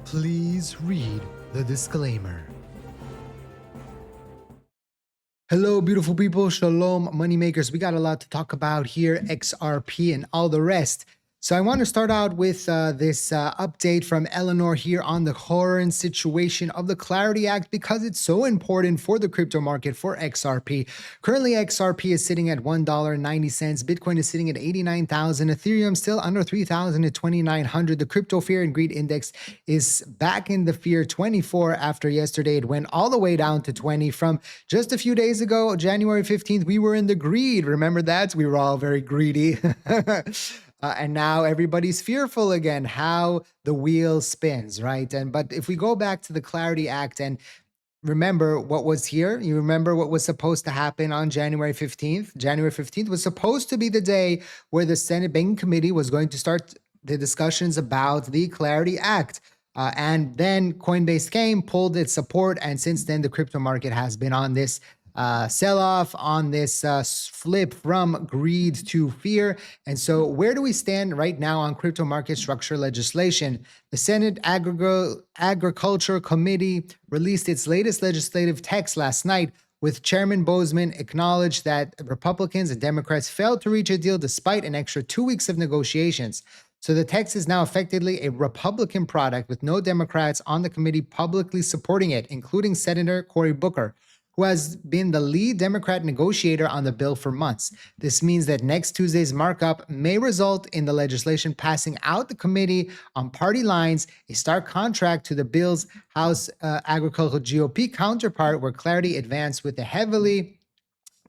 Please read the disclaimer. Hello, beautiful people. Shalom, moneymakers. We got a lot to talk about here, XRP and all the rest. So I want to start out with this update from Eleanor here on the current situation of the Clarity Act because it's so important for the crypto market, for XRP. Currently, XRP is sitting at $1.90. Bitcoin is sitting at 89,000. Ethereum still under 3,000 at 2,900. The Crypto Fear and Greed Index is back in the fear 24 after yesterday. It went all the way down to 20 from just a few days ago, January 15th. We were in the greed. Remember that? We were all very greedy. And now everybody's fearful again how the wheel spins, right? But if we go back to the Clarity Act and remember what was here, you remember what was supposed to happen on January 15th. January 15th was supposed to be the day where the Senate Banking Committee was going to start the discussions about the Clarity Act. And then Coinbase came, pulled its support, and since then the crypto market has been on this sell-off, on this flip from greed to fear. And so where do we stand right now on crypto market structure legislation? The Senate Agriculture Committee released its latest legislative text last night, with Chairman Boozman acknowledged that Republicans and Democrats failed to reach a deal despite an extra 2 weeks of negotiations. So the text is now effectively a Republican product with no Democrats on the committee publicly supporting it, including Senator Cory Booker, who has been the lead Democrat negotiator on the bill for months. This means that next Tuesday's markup may result in the legislation passing out the committee on party lines, a stark contrast to the bill's House Agricultural GOP counterpart, where Clarity advanced with a heavily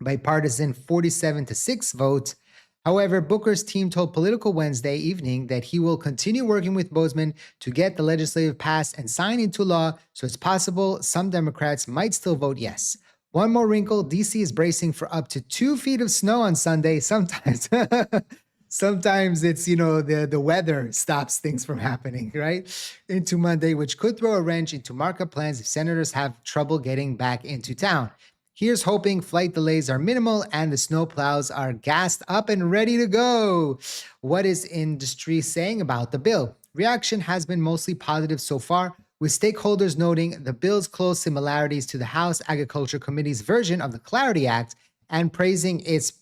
bipartisan 47-6 vote. However, Booker's team told Political Wednesday evening that he will continue working with Boozman to get the legislative passed and signed into law, so it's possible some Democrats might still vote yes. One more wrinkle, DC is bracing for up to 2 feet of snow on Sunday. Sometimes it's, the weather stops things from happening, right? Into Monday, which could throw a wrench into markup plans if senators have trouble getting back into town. Here's hoping flight delays are minimal and the snow plows are gassed up and ready to go. What is industry saying about the bill? Reaction has been mostly positive so far, with stakeholders noting the bill's close similarities to the House Agriculture Committee's version of the Clarity Act and praising its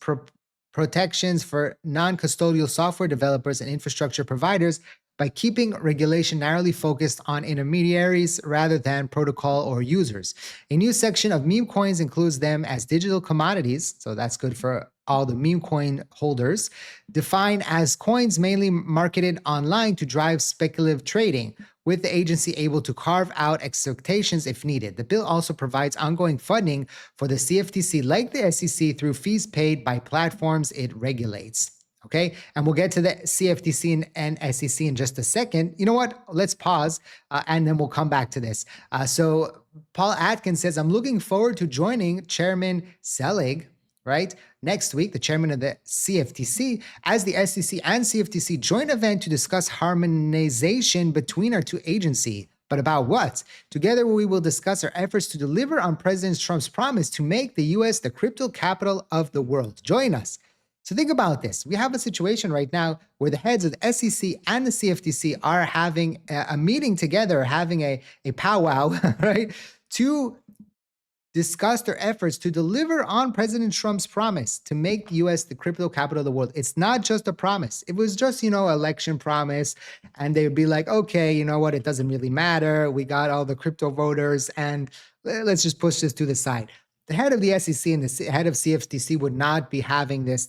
protections for non-custodial software developers and infrastructure providers by keeping regulation narrowly focused on intermediaries rather than protocol or users. A new section of meme coins includes them as digital commodities, so that's good for all the meme coin holders, defined as coins mainly marketed online to drive speculative trading, with the agency able to carve out expectations if needed. The bill also provides ongoing funding for the CFTC, like the SEC, through fees paid by platforms it regulates. Okay, and we'll get to the CFTC and SEC in just a second. You know what? Let's pause and then we'll come back to this. So Paul Atkins says, I'm looking forward to joining Chairman Selig, right, next week, the chairman of the CFTC, as the SEC and CFTC joint event to discuss harmonization between our two agencies. But about what? Together, we will discuss our efforts to deliver on President Trump's promise to make the U.S. the crypto capital of the world. Join us. So think about this. We have a situation right now where the heads of the SEC and the CFTC are having a meeting together, having a powwow, right, to discuss their efforts to deliver on President Trump's promise to make the U.S. the crypto capital of the world. It's not just a promise. If it was just, election promise, and they'd be like, okay, you know what, it doesn't really matter. We got all the crypto voters, and let's just push this to the side. The head of the SEC and the head of CFTC would not be having this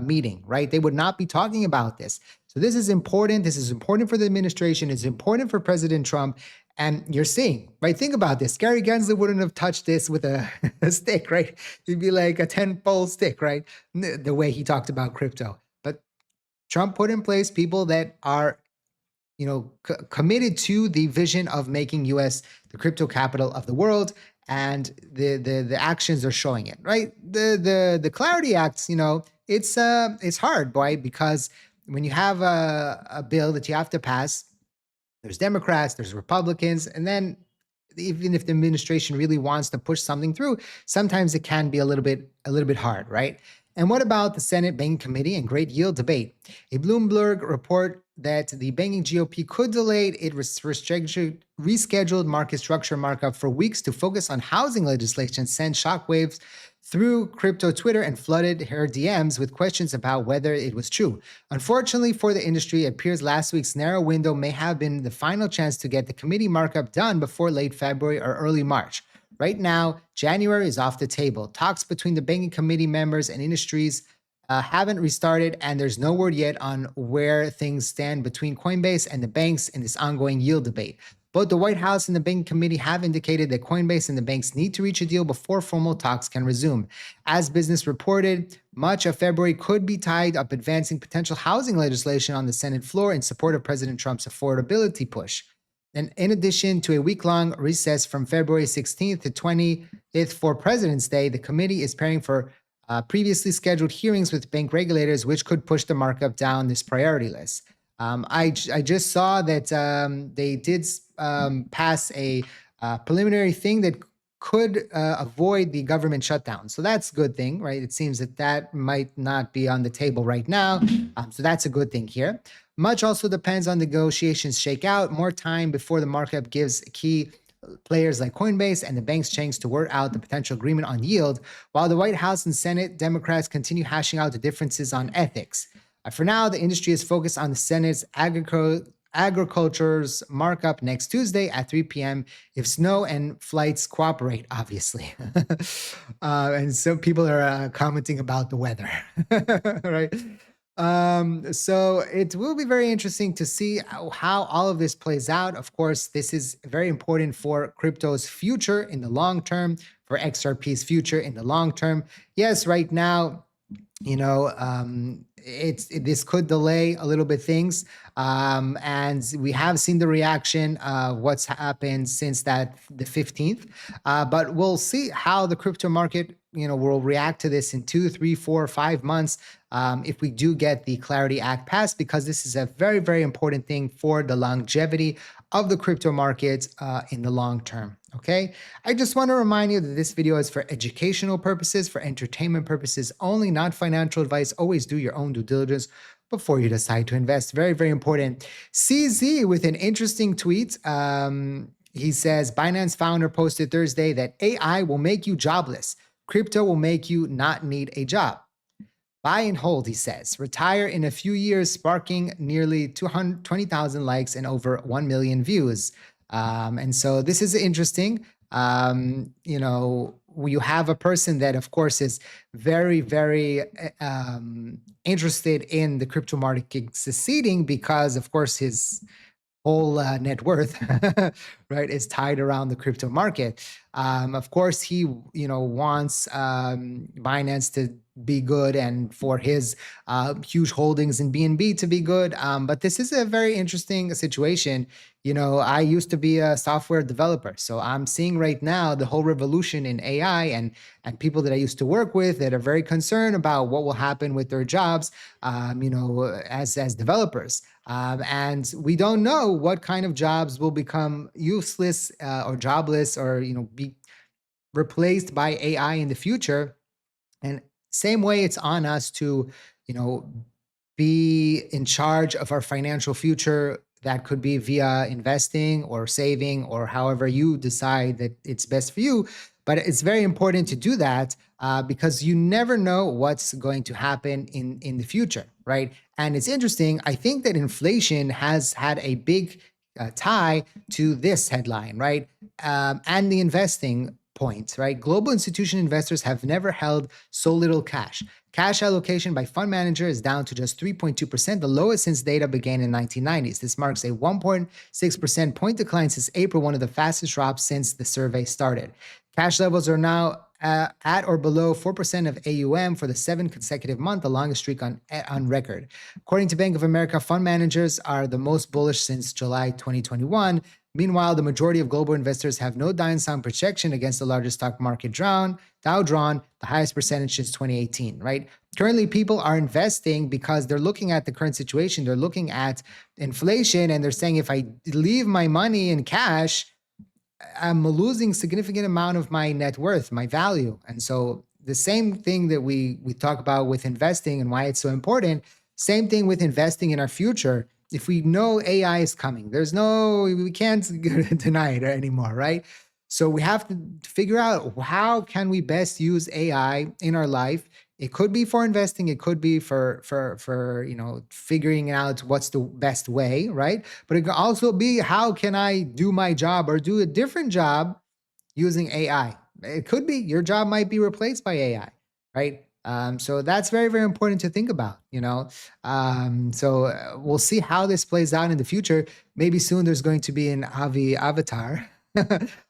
meeting, right? They would not be talking about this. So this is important. This is important for the administration. It's important for President Trump. And you're seeing, right? Think about this. Gary Gensler wouldn't have touched this with a stick, right? It'd be like a 10-pole stick, right? The way he talked about crypto. But Trump put in place people that are committed to the vision of making U.S. the crypto capital of the world. And the actions are showing it, right? The Clarity Act, it's hard, boy, because when you have a bill that you have to pass, there's Democrats, there's Republicans, and then even if the administration really wants to push something through, sometimes it can be a little bit hard, right? And what about the Senate Banking Committee and great yield debate? A Bloomberg report that the banking GOP could delay it rescheduled market structure markup for weeks to focus on housing legislation, sent shockwaves through crypto Twitter and flooded her DMs with questions about whether it was true. Unfortunately for the industry, it appears last week's narrow window may have been the final chance to get the committee markup done before late February or early March. Right now, January is off the table. Talks between the banking committee members and industries haven't restarted, and there's no word yet on where things stand between Coinbase and the banks in this ongoing yield debate. Both the White House and the banking committee have indicated that Coinbase and the banks need to reach a deal before formal talks can resume. As business reported, much of February could be tied up advancing potential housing legislation on the Senate floor in support of President Trump's affordability push. And in addition to a week-long recess from February 16th to 20th for President's Day, the committee is preparing for previously scheduled hearings with bank regulators, which could push the markup down this priority list. I just saw that they did pass a preliminary thing that could avoid the government shutdown. So that's a good thing, right? It seems that that might not be on the table right now. So that's a good thing here. Much also depends on negotiations shake out. More time before the markup gives key players like Coinbase and the banks chance to work out the potential agreement on yield, while the White House and Senate Democrats continue hashing out the differences on ethics. For now, the industry is focused on the Senate's agriculture's markup next Tuesday at 3 p.m. if snow and flights cooperate, obviously. And some people are commenting about the weather, right? So it will be very interesting to see how all of this plays out. Of course, this is very important for crypto's future in the long term, for XRP's future in the long term. Yes, right now, this could delay a little bit things, and we have seen the reaction what's happened since the 15th, but we'll see how the crypto market will react to this in 2, 3, 4, 5 months if we do get the Clarity Act passed, because this is a very, very important thing for the longevity of the crypto markets in the long term. Okay, I just want to remind you that this video is for educational purposes, for entertainment purposes only, not financial advice. Always do your own due diligence before you decide to invest. Very, very important. CZ with an interesting tweet. He says, Binance founder posted Thursday that AI will make you jobless. Crypto will make you not need a job. Buy and hold, he says. Retire in a few years, sparking nearly 220,000 likes and over 1 million views. And so this is interesting. You have a person that, of course, is very, very interested in the crypto market succeeding because, of course, his whole net worth, right, is tied around the crypto market. Of course, he, wants Binance to be good and for his huge holdings in BNB to be good. But this is a very interesting situation. I used to be a software developer, so I'm seeing right now the whole revolution in AI and people that I used to work with that are very concerned about what will happen with their jobs, as developers. And we don't know what kind of jobs will become useless or jobless or be replaced by AI in the future. And same way, it's on us to be in charge of our financial future. That could be via investing or saving or however you decide that it's best for you. But it's very important to do that because you never know what's going to happen in the future, right? And it's interesting. I think that inflation has had a big tie to this headline, right? And the investing point, right? Global institutional investors have never held so little cash. Cash allocation by fund manager is down to just 3.2%, the lowest since data began in 1990s. This marks a 1.6% point decline since April, one of the fastest drops since the survey started. Cash levels are now at or below 4% of AUM for the 7th consecutive month, the longest streak on record. According to Bank of America, fund managers are the most bullish since July 2021. Meanwhile, the majority of global investors have no downside protection against the largest stock market Dow drawn, the highest percentage since 2018, right? Currently, people are investing because they're looking at the current situation. They're looking at inflation and they're saying, if I leave my money in cash, I'm losing significant amount of my net worth, my value. And so the same thing that we talk about with investing and why it's so important, same thing with investing in our future. if we know AI is coming, we can't deny it anymore, right? So we have to figure out how can we best use AI in our life. It could be for investing, it could be for figuring out what's the best way, right? But it could also be how can I do my job or do a different job using AI. It could be your job might be replaced by AI, right? So that's very, very important to think about, we'll see how this plays out in the future. Maybe soon there's going to be an Avi avatar.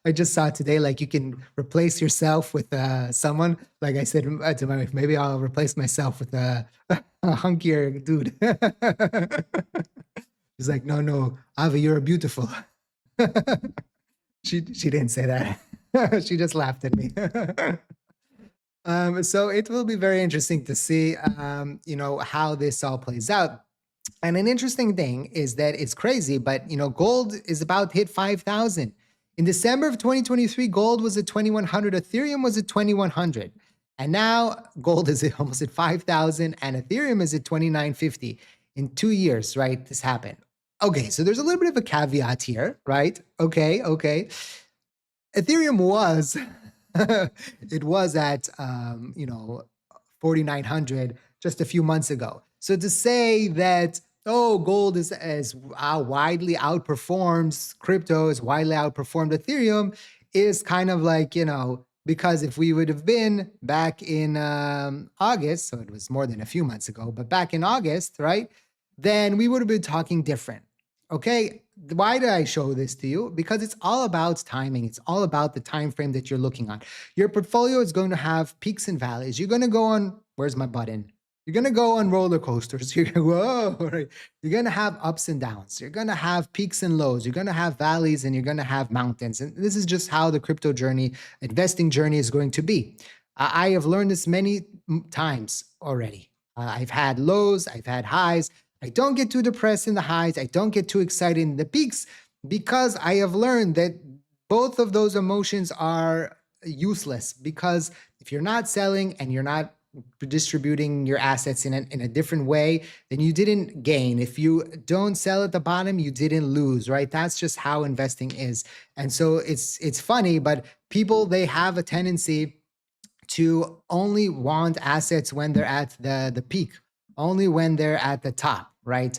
I just saw today, like you can replace yourself with someone. Like I said to my wife, maybe I'll replace myself with a hunkier dude. He's like, no, Avi, you're beautiful. She didn't say that. She just laughed at me. So it will be very interesting to see, how this all plays out. And an interesting thing is that it's crazy, but gold is about to hit 5,000. In December of 2023, gold was at 2,100, Ethereum was at 2,100. And now gold is almost at 5,000 and Ethereum is at 2,950 in 2 years, right? This happened. Okay, so there's a little bit of a caveat here, right? Okay. Ethereum was, it was at, 4,900 just a few months ago. So to say that, gold is as widely outperforms crypto, is widely outperformed Ethereum is kind of like, because if we would have been back in August, so it was more than a few months ago, but back in August, right, then we would have been talking different. Okay, why did I show this to you? Because it's all about timing. It's all about the time frame that you're looking on. Your portfolio is going to have peaks and valleys. You're going to go on, where's my button? You're going to go on roller coasters. You're going to, whoa, right? You're going to have ups and downs. You're going to have peaks and lows. You're going to have valleys and you're going to have mountains. And this is just how the crypto journey, investing journey is going to be. I have learned this many times already. I've had lows, I've had highs. I don't get too depressed in the highs. I don't get too excited in the peaks because I have learned that both of those emotions are useless, because if you're not selling and you're not distributing your assets in a different way, then you didn't gain. If you don't sell at the bottom, you didn't lose, right? That's just how investing is. And so it's funny, but people, they have a tendency to only want assets when they're at the peak, only when they're at the top, right?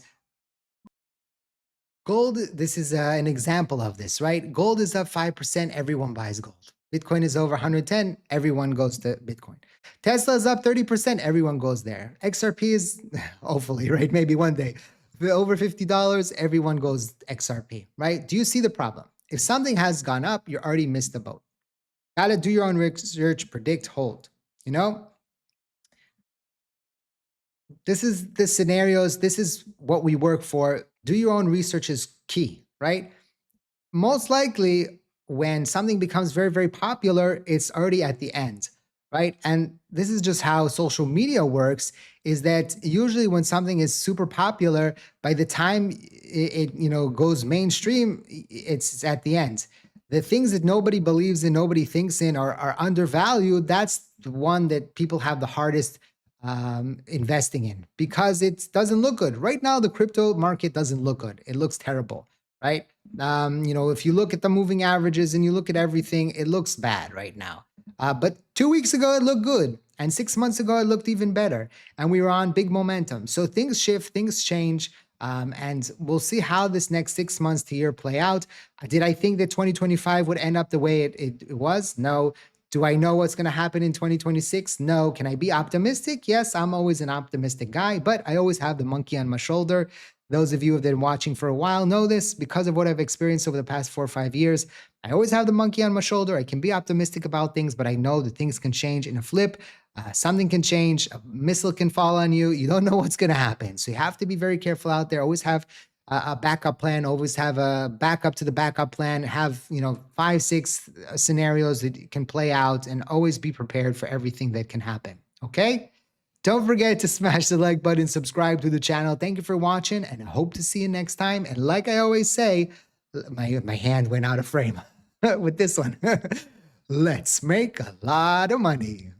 Gold, this is an example of this, right? Gold is up 5%, everyone buys gold. Bitcoin is over 110, everyone goes to Bitcoin. Tesla is up 30%, everyone goes there. XRP is, hopefully, right? Maybe one day. Over $50, everyone goes XRP, right? Do you see the problem? If something has gone up, you already missed the boat. Gotta do your own research, predict, hold, This is the scenarios. This is what we work for. Do your own research is key, right? Most likely, when something becomes very, very popular, it's already at the end, right? And this is just how social media works, is that usually when something is super popular, by the time it goes mainstream, it's at the end. The things that nobody believes in, nobody thinks in, are undervalued. That's the one that people have the hardest investing in, because it doesn't look good. Right now, the crypto market doesn't look good. It looks terrible, right? If you look at the moving averages and you look at everything, it looks bad right now. But 2 weeks ago, it looked good. And 6 months ago, it looked even better. And we were on big momentum. So things shift, things change. And we'll see how this next 6 months to year play out. Did I think that 2025 would end up the way it was? No. Do I know what's going to happen in 2026? No. Can I be optimistic? Yes, I'm always an optimistic guy, but I always have the monkey on my shoulder. Those of you who have been watching for a while know this because of what I've experienced over the past 4 or 5 years. I always have the monkey on my shoulder. I can be optimistic about things, but I know that things can change in a flip. Something can change. A missile can fall on you. You don't know what's going to happen. So you have to be very careful out there. Always have a backup plan, always have a backup to the backup plan, have 5, 6 scenarios that can play out, and always be prepared for everything that can happen. Okay? Don't forget to smash the like button, subscribe to the channel. Thank you for watching, and I hope to see you next time. And like I always say, my hand went out of frame with this one. Let's make a lot of money.